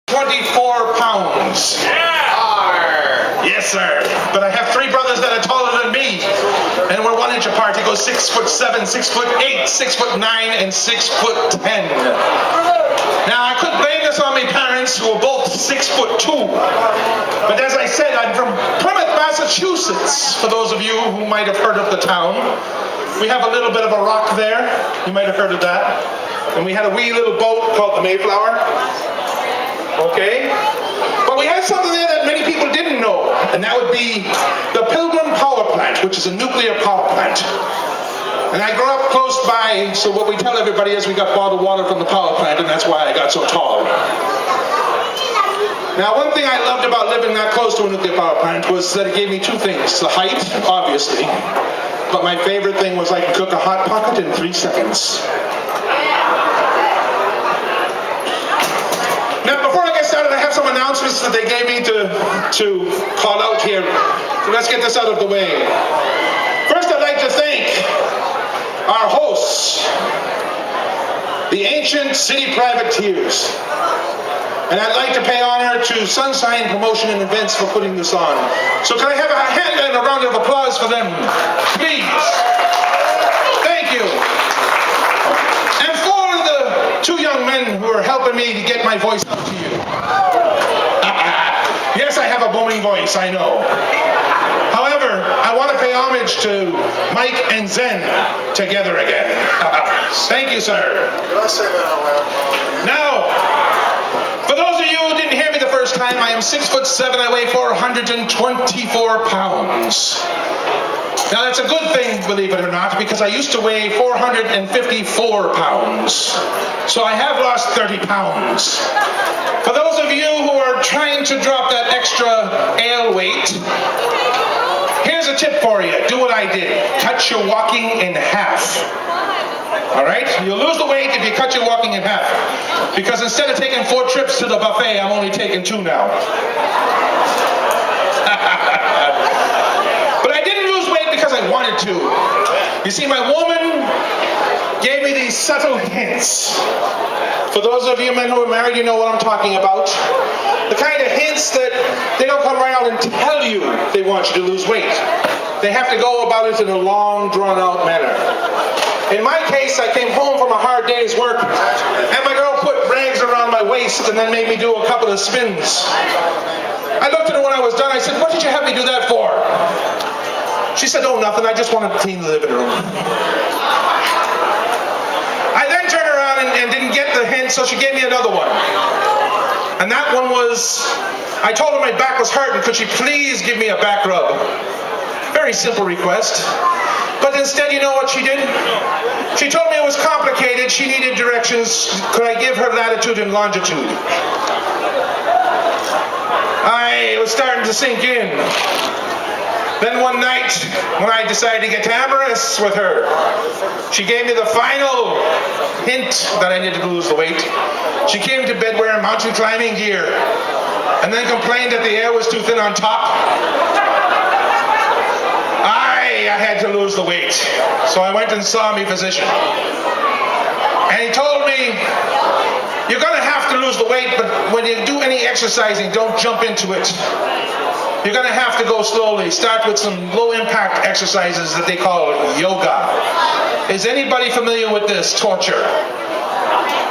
24 pounds. Yes, sir. But I have 3 brothers that are taller than me, and we're 1 inch apart. He goes 6'7", 6'8", 6'9", and 6'10". Now, I could blame this on my parents, who are both 6'2". But as I said, I'm from Plymouth, Massachusetts, for those of you who might have heard of the town. We have a little bit of a rock there. You might have heard of that. And we had a wee little boat called the Mayflower. Okay? But we had something there that many people didn't know, and that would be the Pilgrim Power Plant, which is a nuclear power plant. And I grew up close by, so what we tell everybody is we got bottled water from the power plant, and that's why I got so tall. Now, one thing I loved about living that close to a nuclear power plant was that it gave me 2 things. The height, obviously, but my favorite thing was I could cook a Hot Pocket in 3 seconds. Now, before I get started, I have some announcements that they gave me to call out here. So let's get this out of the way. First, I'd like to thank our hosts, the Ancient City Privateers. And I'd like to pay honor to Sunshine Promotion and Events for putting this on. So can I have a hand and a round of applause for them, please? Thank you. And for the 2 young men who are helping me to get my voice out to you. Yes, I have a booming voice, I know. However, I want to pay homage to Mike and Zen together again. Thank you, sir. Now, for those of you who didn't hear me the first time, I am 6'7", I weigh 424 pounds. Now that's a good thing, believe it or not, because I used to weigh 454 pounds. So I have lost 30 pounds. For those of you who are trying to drop that extra ale weight, here's a tip for you. Do what I did. Cut your walking in half. All right? You'll lose the weight if you cut your walking in half. Because instead of taking 4 trips to the buffet, I'm only taking 2 now. But I didn't lose weight because I wanted to. You see, my woman gave me these subtle hints. For those of you men who are married, you know what I'm talking about. The kind of hints that they don't come right out and tell you they want you to lose weight. They have to go about it in a long, drawn-out manner. In my case, I came home from a hard day's work, and my girl put rags around my waist and then made me do a couple of spins. I looked at her when I was done. I said, "What did you have me do that for?" She said, "Oh, nothing. I just wanted to clean the living room." I then turned around and didn't get the hint, so she gave me another one. And that one was, I told her my back was hurting. Could she please give me a back rub? Very simple request. But instead, you know what she did? She told me it was complicated. She needed directions. Could I give her latitude and longitude? It was starting to sink in. Then one night, when I decided to get amorous with her, she gave me the final hint that I needed to lose the weight. She came to bed wearing mountain climbing gear, and then complained that the air was too thin on top. I had to lose the weight, so I went and saw my physician. And he told me, "You're going to have to lose the weight, but when you do any exercising, don't jump into it. You're going to have to go slowly. Start with some low-impact exercises that they call yoga." Is anybody familiar with this torture?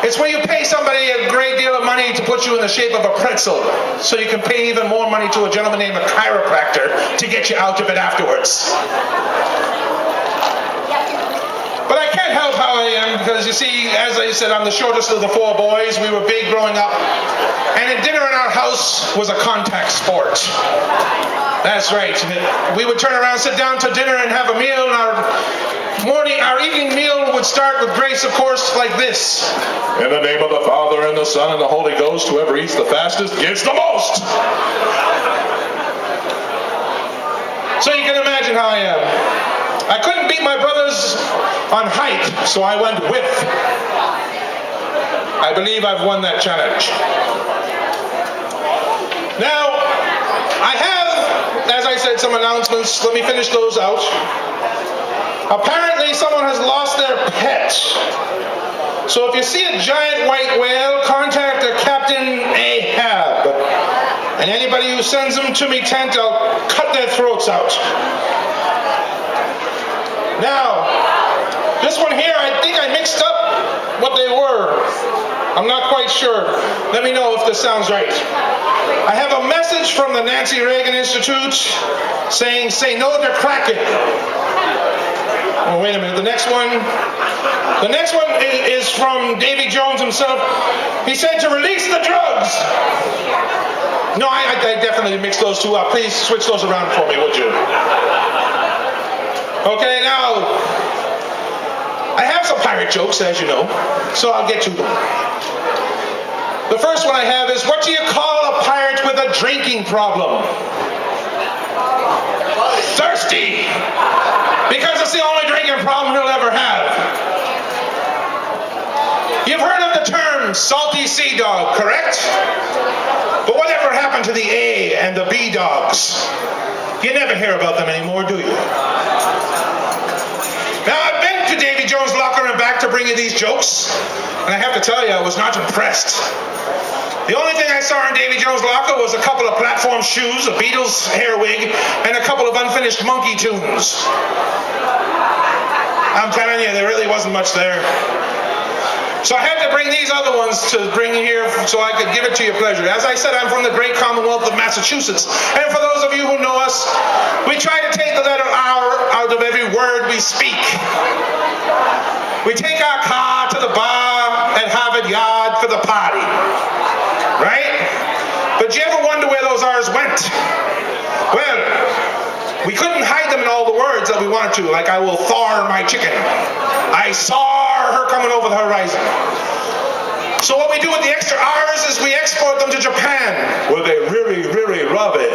It's where you pay somebody a great deal of money to put you in the shape of a pretzel, so you can pay even more money to a gentleman named a chiropractor to get you out of it afterwards. But I can't help how I am, because you see, as I said, I'm the shortest of the 4 boys. We were big growing up. And dinner in our house was a contact sport. That's right. We would turn around, sit down to dinner and have a meal, and our evening meal would start with grace, of course, like this. "In the name of the Father, and the Son, and the Holy Ghost, whoever eats the fastest gets the most." So you can imagine how I am. I couldn't beat my brothers on height, so I went width. I believe I've won that challenge. Now, I have, as I said, some announcements. Let me finish those out. Apparently, someone has lost their pet. So if you see a giant white whale, contact the Captain Ahab. And anybody who sends them to me tent, I'll cut their throats out. Now, this one here, I think I mixed up what they were. I'm not quite sure. Let me know if this sounds right. I have a message from the Nancy Reagan Institute saying, say no to cracking. Oh, wait a minute, the next one is from Davy Jones himself. He said to release the drugs. No, I definitely mixed those two up. Please switch those around for me, would you? Okay, now, I have some pirate jokes, as you know, so I'll get to them. The first one I have is, what do you call a pirate with a drinking problem? Thirsty! Because it's the only drinking problem he'll ever have. You've heard of the term salty sea dog, correct? But whatever happened to the A and the B dogs? You never hear about them anymore, do you? Now, I've been to Davy Jones' locker and back to bring you these jokes, and I have to tell you, I was not impressed. The only thing I saw in Davy Jones' locker was a couple of platform shoes, a Beatles hair wig, and a couple of unfinished monkey tunes. I'm telling you, there really wasn't much there. So I had to bring these other ones to bring here so I could give it to your pleasure. As I said, I'm from the great Commonwealth of Massachusetts. And for those of you who know us, we try to take the letter R out of every word we speak. We take our car to the bar at Harvard Yard for the party. Right? But do you ever wonder where those R's went? Well, we couldn't hide them in all the words that we wanted to, like I will thaw my chicken. I saw her coming over the horizon. So what we do with the extra R's is we export them to Japan, where they really, really love it.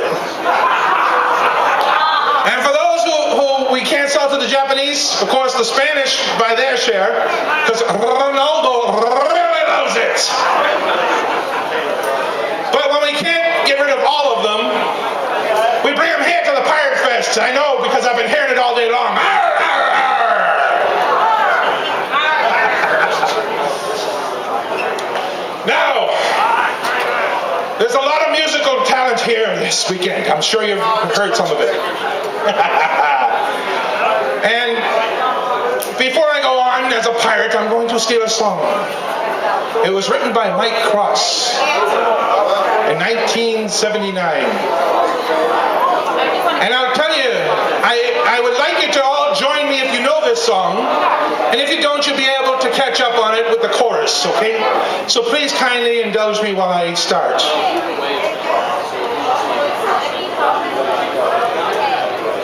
And for those who we can't sell to the Japanese, of course the Spanish buy their share, because Ronaldo really loves it. But when we can't get rid of all of them, we bring them here to the Pirate Fest. I know, because I've been hearing it all day long. Arr, arr, arr. Now, there's a lot of musical talent here this weekend. I'm sure you've heard some of it. And before I go on as a pirate, I'm going to steal a song. It was written by Mike Cross in 1979. And I'll tell you, I would like you to all join me if you know this song. And if you don't, you'll be able to catch up on it with the chorus, okay? So please kindly indulge me while I start.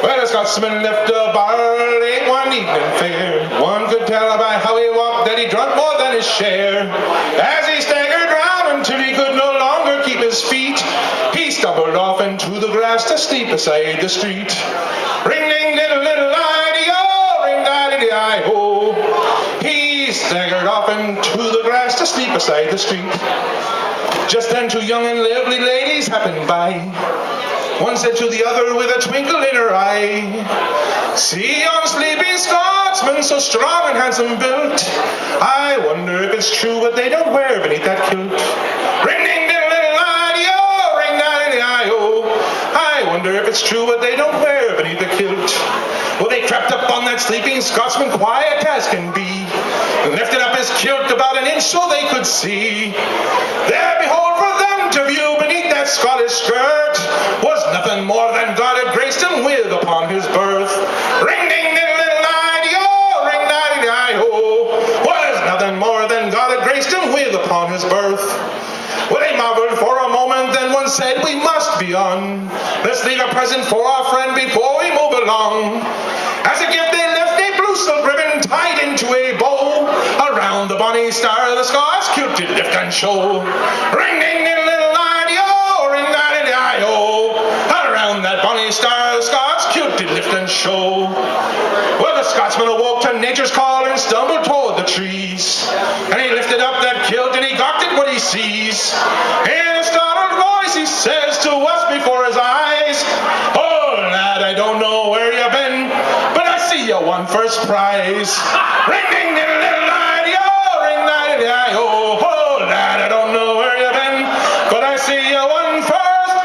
Well, a Scotsman left a bar late one evening fair. One could tell by how he walked that he drunk more than his share. As he staggered round until he could no longer keep his feet, he stumbled off into the grass to sleep beside the street. Ring ding diddle diddle I-D-O, ring di-di-di-I-ho. He staggered off into the grass to sleep beside the street. Just then two young and lovely ladies happened by. One said to the other with a twinkle in her eye, see yon sleeping Scotsman, so strong and handsome built. I wonder if it's true what they don't wear beneath that kilt. Ring ding diddle diddle I-D-O, ring di-di-di-I-O. I wonder if it's true what they don't wear beneath the kilt. Well, they crept up on that sleeping Scotsman, quiet as can be, and lifted up his kilt about an inch so they could see. There, behold, for them to view beneath that Scottish skirt was nothing more than God had graced him with upon his birth. Ring ding diddle diddle I-D-O, ring di-di-di-I-O. Was nothing more than God had graced him with upon his birth. Well, they marveled for a moment, then one said, we must be on. Let's leave a present for our friend before we move along. As a gift they left a blue silk ribbon tied into a bow. Around the bonny star of the Scots kilt did lift and show. Ring ding diddle diddle I-D-O, ring di-di-di-I-O. Around that bonny star of the Scots kilt did lift and show. Well, the Scotsman awoke to nature's call and stumbled toward the trees. And he lifted up that kilt and he gawked at what he sees. In a startled voice he says to us before his eyes, oh lad, I don't know where you've been, but I see you won first prize. Ring ding diddle diddle I-D-O, ring di-di-di-I-O. Oh lad, I don't know where you've been, but I see you won first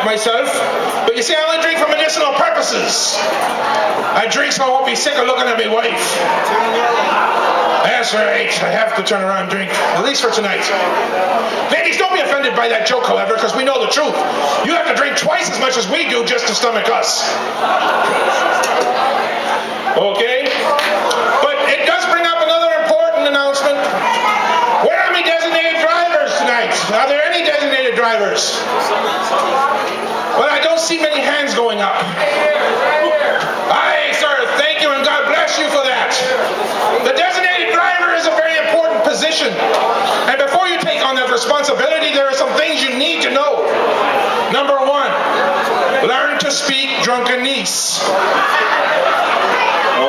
back myself. But you see, I only drink for medicinal purposes. I drink so I won't be sick of looking at my wife. That's right. I have to turn around and drink, at least for tonight. Ladies, don't be offended by that joke, however, because we know the truth. You have to drink twice as much as we do just to stomach us. Okay? But it does bring up another important announcement. Where are my designated drivers tonight? Are there any designated drivers? Well, I don't see many hands going up. Aye, sir. Thank you, and God bless you for that. The designated driver is a very important position. And before you take on that responsibility, there are some things you need to know. Number one, learn to speak drunkenese.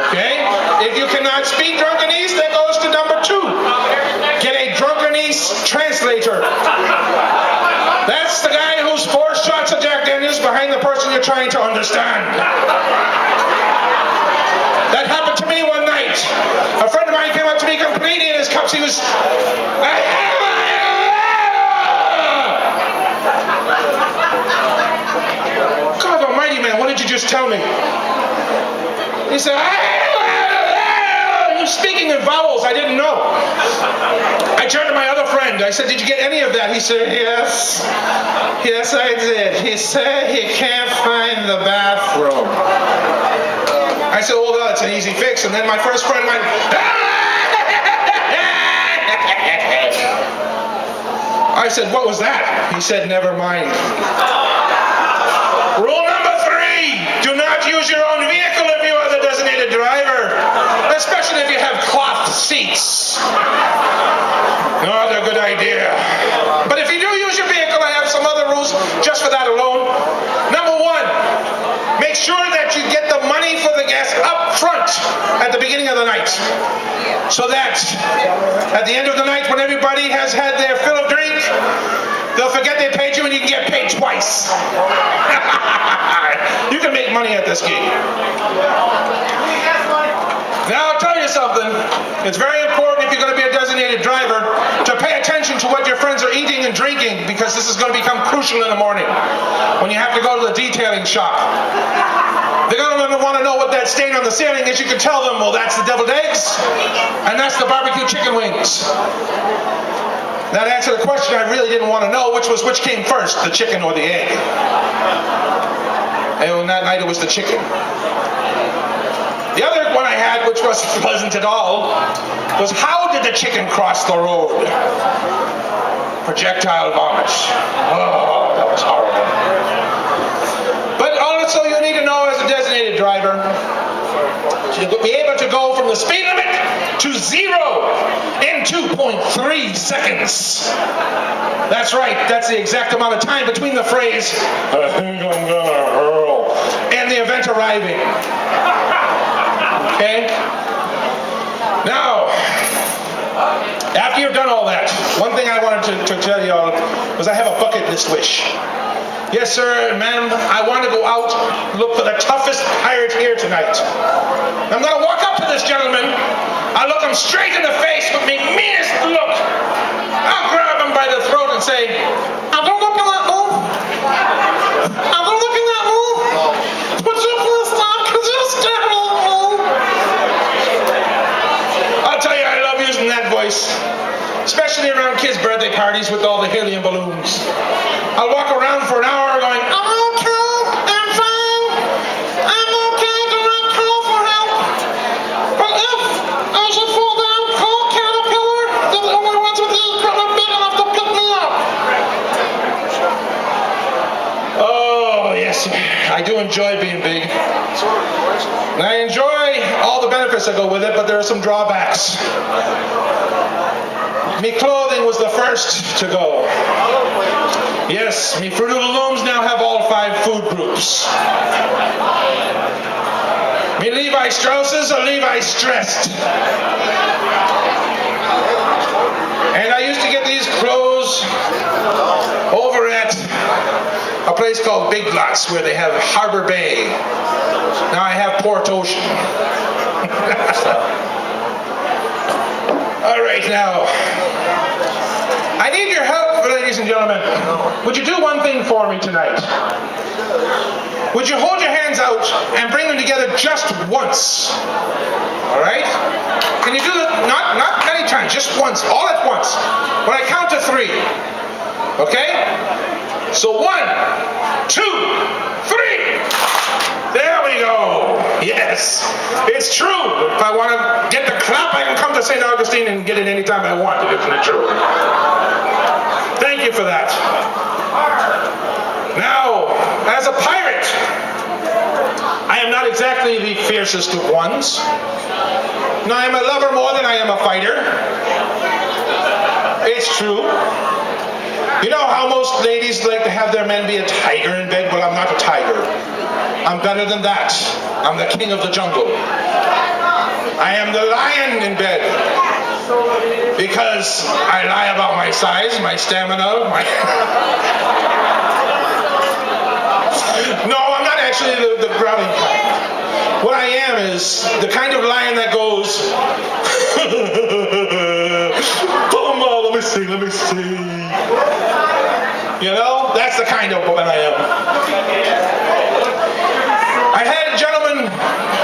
Okay? If you cannot speak drunkenese, that goes to number two. Get a drunkenese translator. That's the guy who's 4 shots of Jack Daniels behind the person you're trying to understand. That happened to me one night. A friend of mine came up to me completely in his cups. He was... God almighty, man, what did you just tell me? He said, you're speaking in vowels. I didn't know. I turned to my other friend. I said, did you get any of that? He said, yes. Yes, I did. He said he can't find the bathroom. I said, well, that's an easy fix. And then my first friend went, I said, what was that? He said, never mind. Rule number 3, do not use your own vehicle if you are the designated driver, especially if you have cloth seats. No, they're a good idea. But if you do use your vehicle, I have some other rules just for that alone. Number 1, make sure that you get the money for the gas up front at the beginning of the night. So that at the end of the night, when everybody has had their fill of drink, they'll forget they paid you and you can get paid twice. You can make money at this gig. Now I'll tell you something. It's very important if you're going to be a designated driver to pay attention to what your friends are eating and drinking, because this is going to become crucial in the morning when you have to go to the detailing shop. They're going to want to know what that stain on the ceiling is. You can tell them, well, that's the deviled eggs and that's the barbecue chicken wings. That answered a question I really didn't want to know, which was which came first, the chicken or the egg. And on that night it was the chicken. The other one I had, which wasn't pleasant at all, was how did the chicken cross the road? Projectile vomit. Oh, that was horrible. But also you need to know as a designated driver, to be able to go from the speed limit to 0 in 2.3 seconds. That's right, that's the exact amount of time between the phrase, I think I'm gonna hurl, and the event arriving. Okay? Now, after you've done all that, one thing I wanted to tell you all was I have a bucket list wish. Yes, sir, ma'am, I want to go out, look for the toughest pirate here tonight. I'm going to walk up to this gentleman. I'll look him straight in the face with my meanest look. I'll grab him by the throat and say, I don't look at that move. I don't look at that move. Would you please stop? Could you stop me? I'll tell you, I love using that voice, especially around kids' birthday parties with all the helium balloons. I'll walk around for an hour going, I'm okay, I'm fine, I'm okay, do not call for help. But if I should fall down, call Caterpillar, they're the only ones with the equipment big enough to pick me up. Oh, yes, I do enjoy being big. And I enjoy all the benefits that go with it, but there are some drawbacks. Me clothing was the first to go. Yes, me Fruit of the Looms now have all 5 food groups. Me Levi Strausses are Levi Stressed. And I used to get these clothes over at a place called Big Lots where they have Harbor Bay. Now I have Port Ocean. All right, now, I need your help, ladies ladies and gentlemen, would you do one thing for me tonight? Would you hold your hands out and bring them together just once? All right? Can you do it? Not many times, just once, all at once. When I count to 3. Okay? So 1, 2, 3. There we go. Yes, it's true. If I want to get the clap, I can come to St. Augustine and get it anytime I want. Isn't it true? Thank you for that. Now, as a pirate, I am not exactly the fiercest of ones. No, I am a lover more than I am a fighter. It's true. You know how most ladies like to have their men be a tiger in bed? Well, I'm not a tiger. I'm better than that. I'm the king of the jungle. I am the lion in bed. Because I lie about my size, my stamina, my... No, I'm not actually the growling kind. What I am is the kind of lion that goes... Let me see. You know, that's the kind of woman I am. I had a gentleman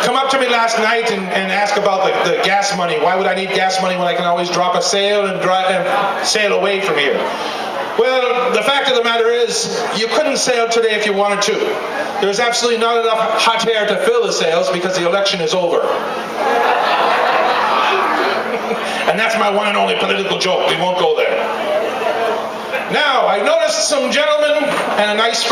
come up to me last night and ask about the gas money. Why would I need gas money when I can always drop a sail and sail away from here? Well, the fact of the matter is, you couldn't sail today if you wanted to. There's absolutely not enough hot air to fill the sails because the election is over. And that's my one and only political joke. We won't go there. Now, I noticed some gentlemen and a nice